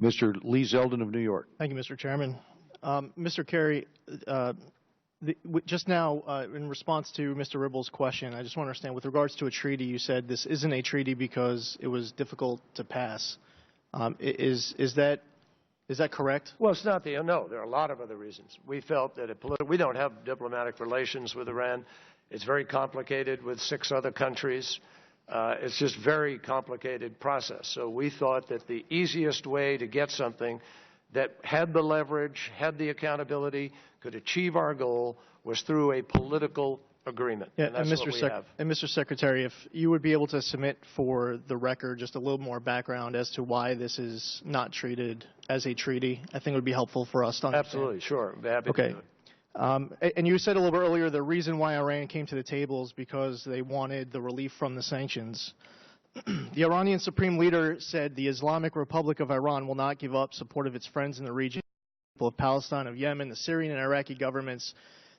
Mr. Lee Zeldin of New York. Thank you, Mr. Chairman. Mr. Kerry, just now, in response to Mr. Ribble's question, I just want to understand, with regards to a treaty, you said this isn't a treaty because it was difficult to pass. Is that correct? Well, it's not no. There are a lot of other reasons. We felt that we don't have diplomatic relations with Iran. It's very complicated with 6 other countries. It's just very complicated process. So we thought that the easiest way to get something that had the leverage, had the accountability, could achieve our goal was through a political agreement. Yeah, and that's what we have. And Mr. Secretary, if you would be able to submit for the record just a little more background as to why this is not treated as a treaty, I think it would be helpful for us to understand. Absolutely, sure. I'd be happy to do it. And you said a little bit earlier the reason why Iran came to the table is because they wanted the relief from the sanctions. The Iranian Supreme Leader said the Islamic Republic of Iran will not give up support of its friends in the region, the people of Palestine, of Yemen, the Syrian and Iraqi governments,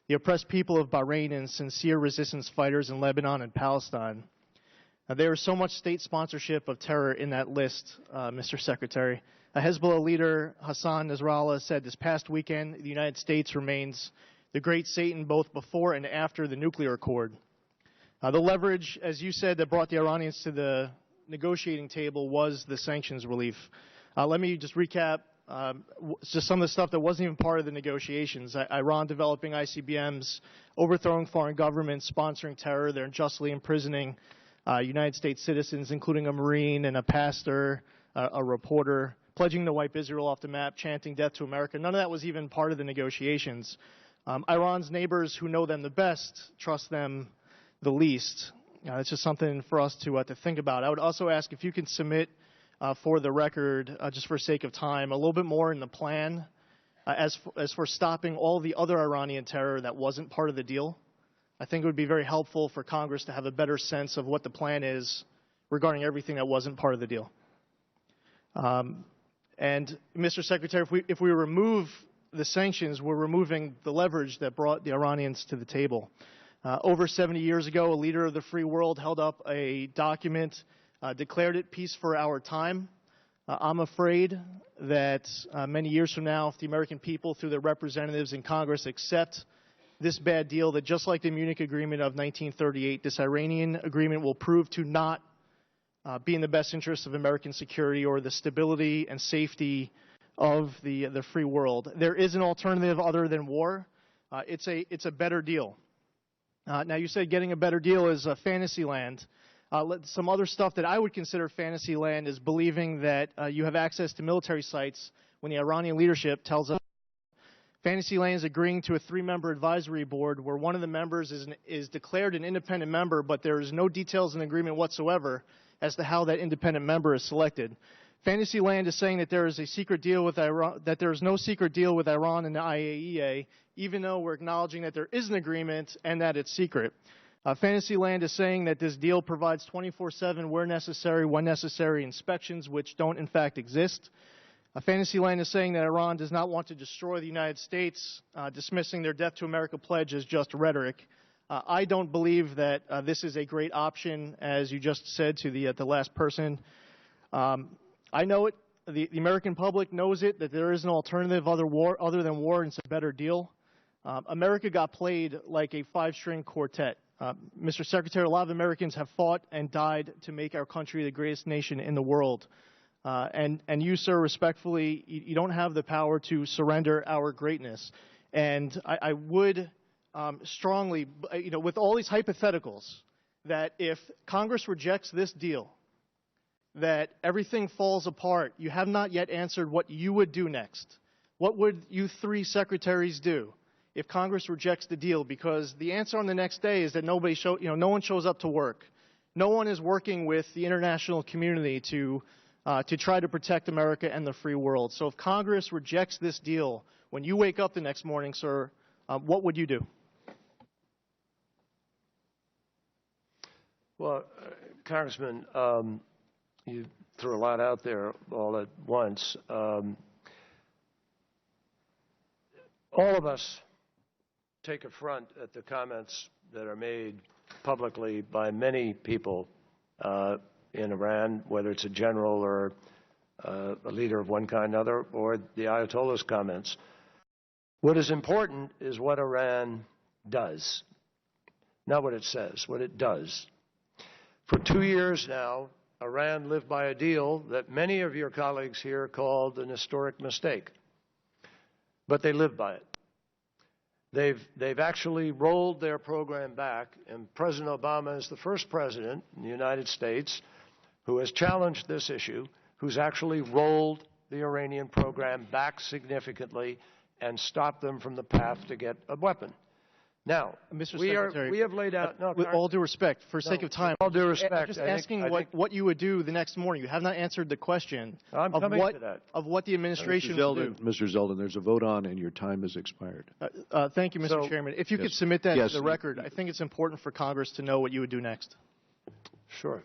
the oppressed people of Bahrain, and sincere resistance fighters in Lebanon and Palestine. There is so much state sponsorship of terror in that list, Mr. Secretary. Hezbollah leader Hassan Nasrallah said this past weekend the United States remains the great Satan both before and after the nuclear accord. The leverage, as you said, that brought the Iranians to the negotiating table was the sanctions relief. Let me just recap just some of the stuff that wasn't even part of the negotiations. Iran developing ICBMs, overthrowing foreign governments, sponsoring terror. They're unjustly imprisoning United States citizens, including a Marine and a pastor, a reporter, pledging to wipe Israel off the map, chanting death to America. None of that was even part of the negotiations. Iran's neighbors who know them the best trust them the least. It's just something for us to think about. I would also ask if you can submit for the record, just for sake of time, a little bit more in the plan as for stopping all the other Iranian terror that wasn't part of the deal. I think it would be very helpful for Congress to have a better sense of what the plan is regarding everything that wasn't part of the deal. And, Mr. Secretary, if we remove the sanctions, we're removing the leverage that brought the Iranians to the table. Over 70 years ago, a leader of the free world held up a document, declared it peace for our time. I'm afraid that many years from now, if the American people, through their representatives in Congress, accept this bad deal, that just like the Munich Agreement of 1938, this Iranian agreement will prove to not be in the best interest of American security or the stability and safety of the free world. There is an alternative other than war. It's a better deal. Now, you said getting a better deal is fantasy land. Some other stuff that I would consider fantasy land is believing that you have access to military sites when the Iranian leadership tells us. Fantasy land is agreeing to a 3-member advisory board where one of the members is declared an independent member, but there is no details in the agreement whatsoever as to how that independent member is selected. Fantasyland is saying that there is a secret deal with Iran, that there is no secret deal with Iran and the IAEA, even though we're acknowledging that there is an agreement and that it's secret. Fantasyland is saying that this deal provides 24/7 where necessary, when necessary inspections, which don't in fact exist. Fantasyland is saying that Iran does not want to destroy the United States, dismissing their Death to America pledge as just rhetoric. I don't believe that this is a great option, as you just said to the last person. I know it. The American public knows it, that there is an alternative other than war, and it's a better deal. America got played like a 5-string quartet. Mr. Secretary, a lot of Americans have fought and died to make our country the greatest nation in the world. And you, sir, respectfully, you don't have the power to surrender our greatness. And I would strongly, with all these hypotheticals, that if Congress rejects this deal, that everything falls apart. You have not yet answered what you would do next. What would you 3 secretaries do if Congress rejects the deal? Because the answer on the next day is that no one shows up to work. No one is working with the international community to try to protect America and the free world. So if Congress rejects this deal, when you wake up the next morning, sir, what would you do? Well, Congressman, you threw a lot out there all at once. All of us take affront at the comments that are made publicly by many people in Iran, whether it's a general or a leader of one kind or another, or the Ayatollah's comments. What is important is what Iran does, not what it says, what it does. For 2 years now, Iran lived by a deal that many of your colleagues here called an historic mistake, but they lived by it. They've actually rolled their program back, and President Obama is the first president in the United States who has challenged this issue, who's actually rolled the Iranian program back significantly and stopped them from the path to get a weapon. Now, Mr. Secretary, we have laid out... No, with all due respect, for sake of time, all due respect, I'm just asking what you would do the next morning. You have not answered the question I'm coming to that. Of what the administration will do. Mr. Zeldin, there's a vote on, and your time has expired. Thank you, Mr. Chairman. If you could submit that Yes. to the record, I think it's important for Congress to know what you would do next. Sure.